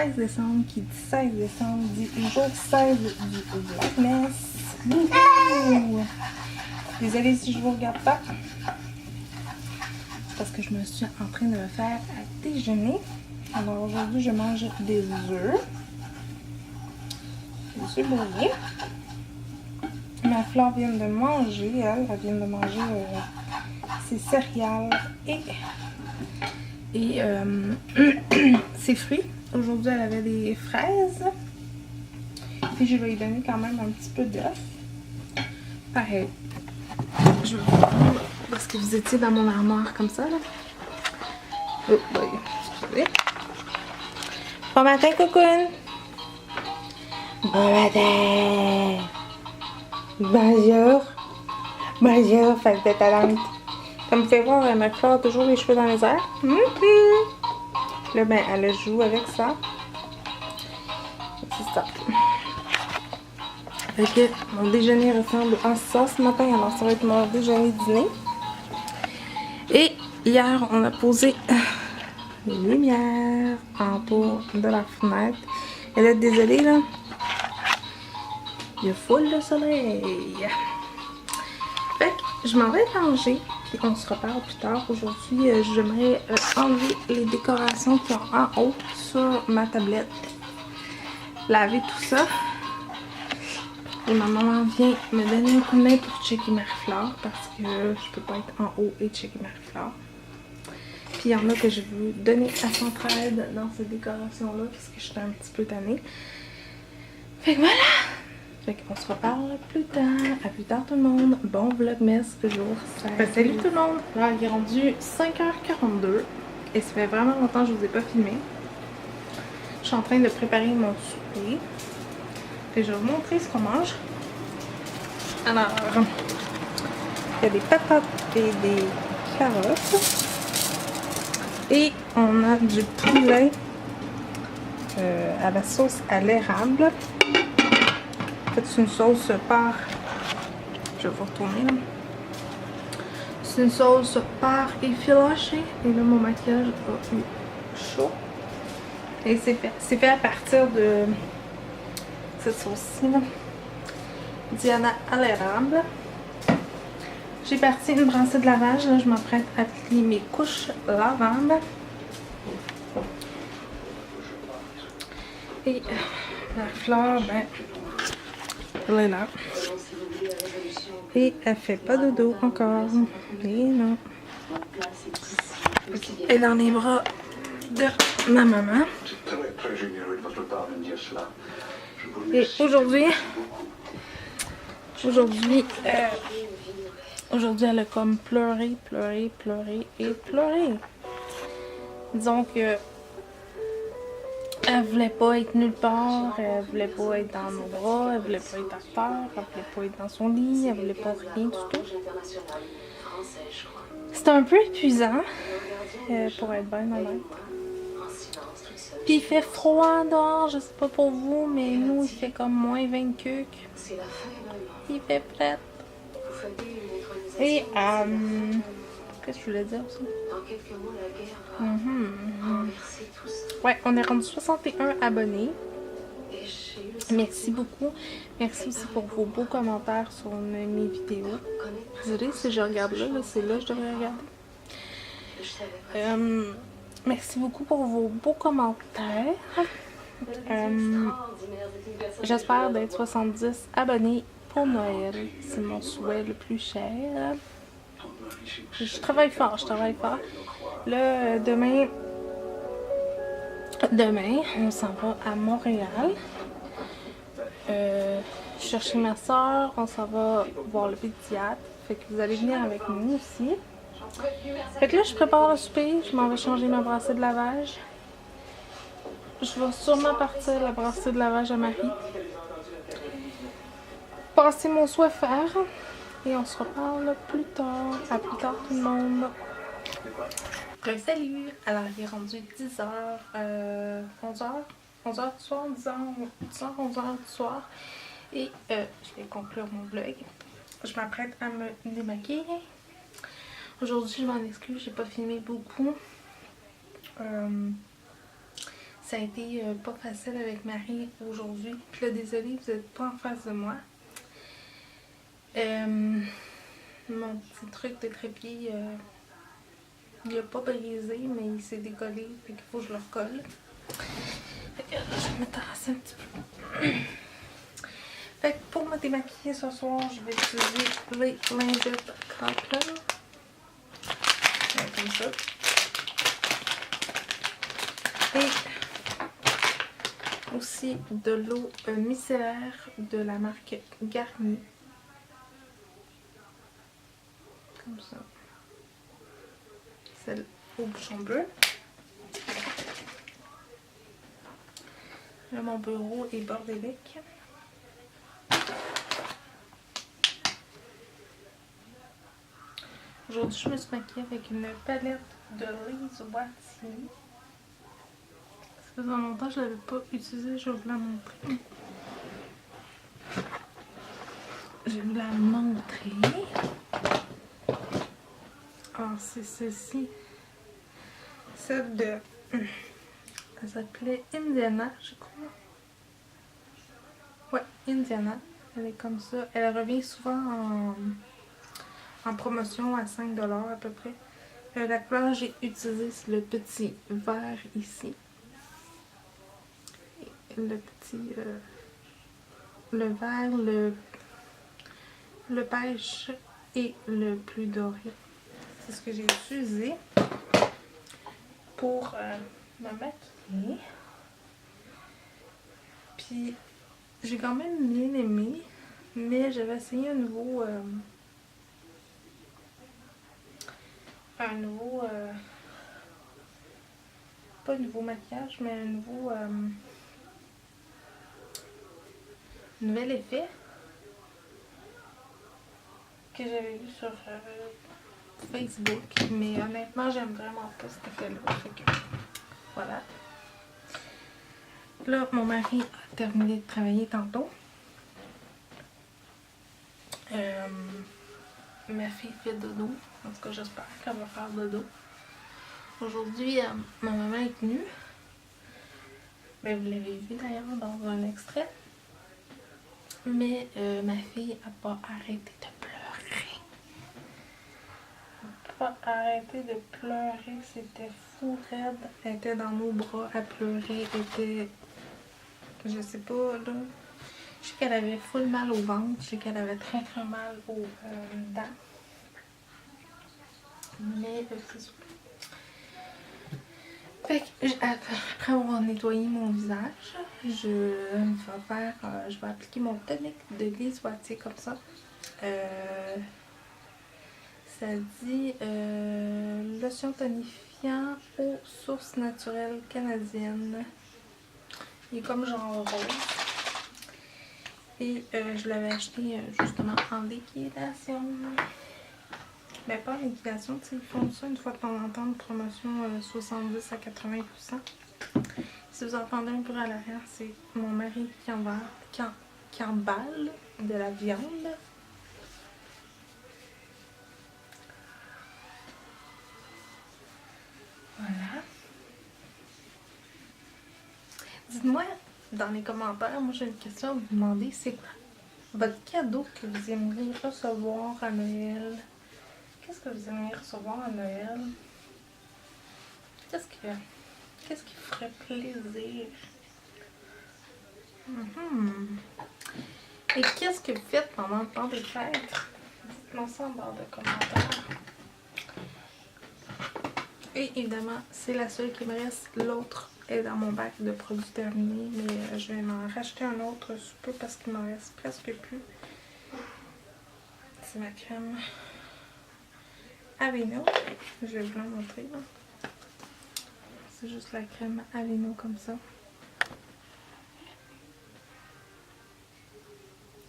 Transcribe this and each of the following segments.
16 décembre, qui dit 16 décembre, dit jour 16 du Vlogmas. Wouhou! Désolée si je vous regarde pas. Parce que je me suis en train de me faire à déjeuner. Alors aujourd'hui, je mange des œufs. Des œufs brouillés. Ma Flore vient de manger, elle vient de manger ses céréales et ses fruits. Aujourd'hui, elle avait des fraises. Puis je vais lui donner quand même un petit peu d'œuf. Pareil. Je vais vous prendre parce que vous étiez dans mon armoire comme ça, là. Oh, oui. Excusez. Bon matin, cocoon. Bon matin. Bonjour. Bonjour, fête de talente. Comme vous pouvez voir, ma Flore a toujours les cheveux dans les airs. Là, ben, elle joue avec ça. C'est ça. Fait que mon déjeuner ressemble à ça ce matin. Alors, ça va être mon déjeuner-dîner. Et hier, on a posé les lumières en tour de la fenêtre. Et là, désolée, là. Il y a full de soleil. Fait que je m'en vais manger. Et on se reparle plus tard. Aujourd'hui, j'aimerais enlever les décorations qui sont en haut sur ma tablette. Laver tout ça. Et ma maman vient me donner un coup de main pour checker Marie-Flore parce que je peux pas être en haut et checker Marie-Flore. Puis il y en a que je veux donner à Centraide dans ces décorations-là parce que je suis un petit peu tannée. Fait que voilà! Fait qu'on se reparle plus tard. À plus tard tout le monde. Bon Vlogmas jour 16. Salut tout le monde! Là, il est rendu 5h42 et ça fait vraiment longtemps que je vous ai pas filmé. Je suis en train de préparer mon souper. Et je vais vous montrer ce qu'on mange. Alors, il y a des patates et des carottes. Et on a du poulet à la sauce à l'érable. En fait, c'est une sauce par... Je vais vous retourner là. C'est une sauce par effiloché. Et là, mon maquillage a eu chaud. Et c'est fait à partir de... cette sauce-ci là. Diana à l'érable. J'ai parti une brassée de lavage. Là, je m'apprête à plier mes couches lavables. Et la Flore, ben, elle est là. Et elle fait pas dodo encore. Et non. Elle est dans les bras de ma maman. Et aujourd'hui, elle a comme pleuré. Disons que elle voulait pas être nulle part, elle voulait pas être dans nos bras, elle voulait pas être à terre, elle voulait pas être dans son lit, elle voulait pas rien du tout. C'était un peu épuisant, pour être bien honnête. Puis il fait froid dehors, je sais pas pour vous, mais nous il fait comme moins 20 cucs. Il fait prête. Et qu'est-ce que je voulais dire aussi? Ouais, on est rendu 61 abonnés. Merci beaucoup. Merci aussi pour vos beaux commentaires sur mes vidéos. Désolée si je regarde là, c'est là que je devrais regarder. Merci beaucoup pour vos beaux commentaires. J'espère d'être 70 abonnés pour Noël. C'est mon souhait le plus cher. Je travaille fort. Là, demain, on s'en va à Montréal. Chercher ma soeur. On s'en va voir le pédiatre. Fait que vous allez venir avec nous aussi. Fait que là, je prépare le souper. Je m'en vais changer ma brassée de lavage. Je vais sûrement partir la brassée de lavage à Marie. Passer mon soifeur. Et on se reparle plus tard. À plus tard tout le monde. Salut! Alors, il est rendu 10h, 11h? 11h du soir, 10h, 11h du soir. Et je vais conclure mon vlog. Je m'apprête à me démaquiller. Aujourd'hui, je m'en excuse, j'ai pas filmé beaucoup. Ça a été pas facile avec Marie aujourd'hui. Puis là, désolée, vous n'êtes pas en face de moi. Mon petit truc de trépied, il a pas brisé, mais il s'est décollé. Fait qu'il faut que je le recolle. Fait que là, je vais me tasser un petit peu. Fait que pour me démaquiller ce soir, je vais utiliser les lingettes Cotton. Comme ça. Et aussi de l'eau micellaire de la marque Garnier. Comme ça. Celle au bouchon bleu. Là, mon bureau est bordélique. Aujourd'hui, je me suis maquillée avec une palette de Lise Wattier. Ça faisait longtemps que je ne l'avais pas utilisée, je vais vous la montrer. Je vais vous la montrer. Ah, c'est celle-ci. Celle de... Elle s'appelait Indiana, je crois. Ouais, Indiana. Elle est comme ça. Elle revient souvent en promotion à 5 $ à peu près. La couleur que j'ai utilisée, c'est le petit vert ici. Et le petit... le vert, le pêche et le plus doré. C'est ce que j'ai utilisé pour me maquiller. Puis j'ai quand même bien aimé, mais j'avais essayé un nouveau pas un nouveau maquillage, mais un nouvel effet que j'avais vu sur Facebook, mais honnêtement j'aime vraiment pas cet effet-là. Fait que voilà. Là, mon mari a terminé de travailler tantôt. Ma fille fait dodo. En tout cas, j'espère qu'elle va faire dodo. Aujourd'hui, ma maman est venue. Ben, vous l'avez vu d'ailleurs dans un extrait. Mais ma fille n'a pas arrêté de pleurer. Pas arrêté de pleurer. C'était fou raide. Elle était dans nos bras à pleurer. Elle était... Je sais pas, là... Je sais qu'elle avait full mal au ventre, je sais qu'elle avait très mal aux dents. Mais c'est ça. Fait que, après avoir nettoyé mon visage, je vais appliquer mon tonique de Lise Wattier comme ça. Ça dit lotion tonifiant aux sources naturelles canadiennes. Il est comme genre rose. Et je l'avais acheté justement en liquidation. Mais pas en liquidation, tu sais, ils font ça une fois de temps en temps, une promotion 70 à 80%. Si vous entendez un peu à l'arrière, c'est mon mari qui emballe de la viande. Voilà. Dites-moi dans les commentaires, moi j'ai une question à vous demander, c'est quoi votre cadeau que vous aimeriez recevoir à Noël? Qu'est-ce que vous aimeriez recevoir à Noël? Qu'est-ce qui ferait plaisir? Et qu'est-ce que vous faites pendant le temps des fêtes? Dites-moi ça en barre de commentaires. Et évidemment, c'est la seule qui me reste. L'autre est dans mon bac de produits terminés, mais je vais m'en racheter un autre sous peu parce qu'il m'en reste presque plus. C'est ma crème Aveeno. Je vais vous la montrer. Là. C'est juste la crème Aveeno comme ça.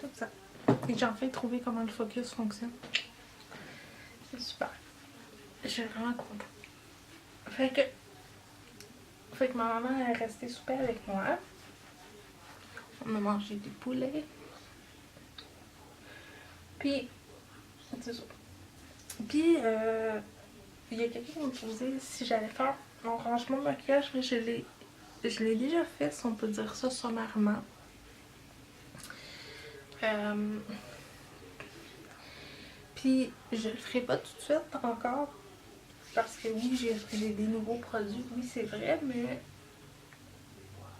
Comme ça. Et j'ai enfin trouvé comment le focus fonctionne. C'est super. Je suis vraiment contente. Fait que ma maman est restée souper avec moi. On a mangé du poulet. Puis, c'est ça. Puis, il y a quelqu'un qui m'a posé si j'allais faire mon rangement de maquillage, mais je l'ai je l'ai déjà fait, si on peut dire ça sommairement. Puis je le ferai pas tout de suite encore. Parce que oui, j'ai des nouveaux produits, oui c'est vrai, mais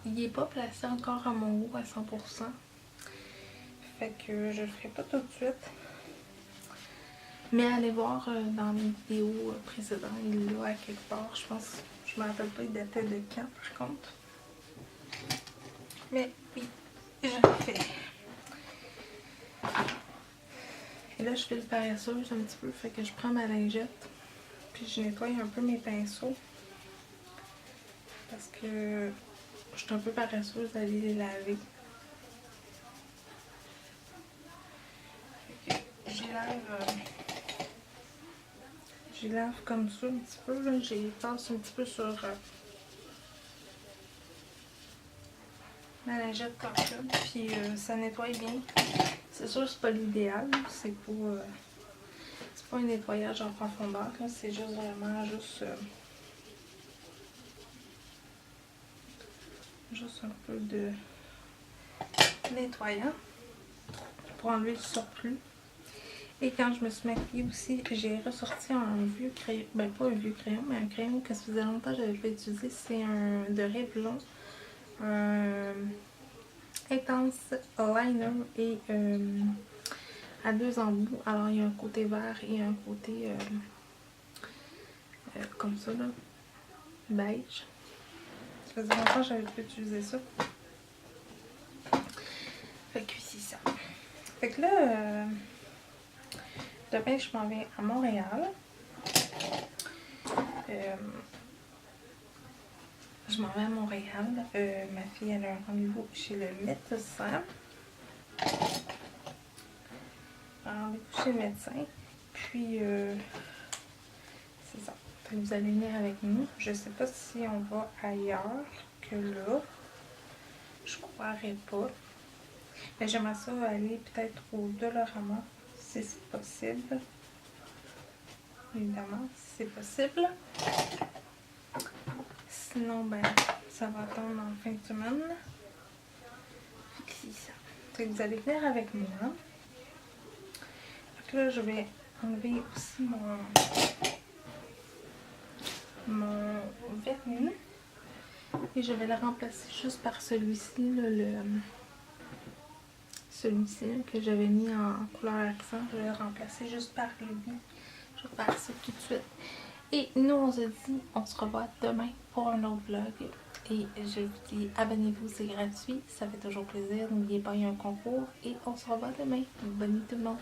il n'est pas placé encore à mon goût à 100%. Fait que je le ferai pas tout de suite. Mais allez voir dans mes vidéos précédentes, il est là à quelque part. Je pense, je me rappelle pas, il datait de quand par contre. Mais oui, je le fais. Et là, je fais le paresseuse un petit peu, fait que je prends ma lingette. Puis je nettoie un peu mes pinceaux. Parce que je suis un peu paresseuse d'aller les laver. J'y lave comme ça un petit peu. J'y passe un petit peu sur ma lingette comme ça. Puis ça nettoie bien. C'est sûr que c'est pas l'idéal. C'est pas un nettoyage en profondeur. C'est juste vraiment juste un peu de nettoyant pour enlever le surplus. Et quand je me suis maquillée aussi, j'ai ressorti un vieux crayon, ben pas un vieux crayon, mais un crayon que ça faisait longtemps que j'avais pas utilisé. C'est un de Revlon, un Intense Liner et à 2 embouts. Alors il y a un côté vert et un côté comme ça là, beige. Ça faisait longtemps que j'avais pas utilisé ça. Fait que c'est ça. Fait que là, demain je m'en vais à Montréal. Je m'en vais à Montréal. Ma fille elle a un rendez-vous chez le médecin. Un rendez-vous chez le médecin. Puis c'est ça. Vous allez venir avec nous. Je sais pas si on va ailleurs que là. Je croirais pas. Mais j'aimerais ça aller peut-être au Dollarama si c'est possible. Évidemment, si c'est possible. Sinon, ben, ça va attendre en fin de semaine. Fait que c'est ça. Fait que vous allez venir avec moi. Fait que là, je vais enlever aussi mon vernis. Et je vais le remplacer juste par celui-ci, celui-ci que j'avais mis en couleur accent. Je vais le remplacer juste par lui. Je vais faire ça tout de suite. Et nous, on se dit, on se revoit demain pour un autre vlog. Et je vous dis, abonnez-vous, c'est gratuit. Ça fait toujours plaisir. N'oubliez pas, il y a un concours. Et on se revoit demain. Bonne nuit tout le monde.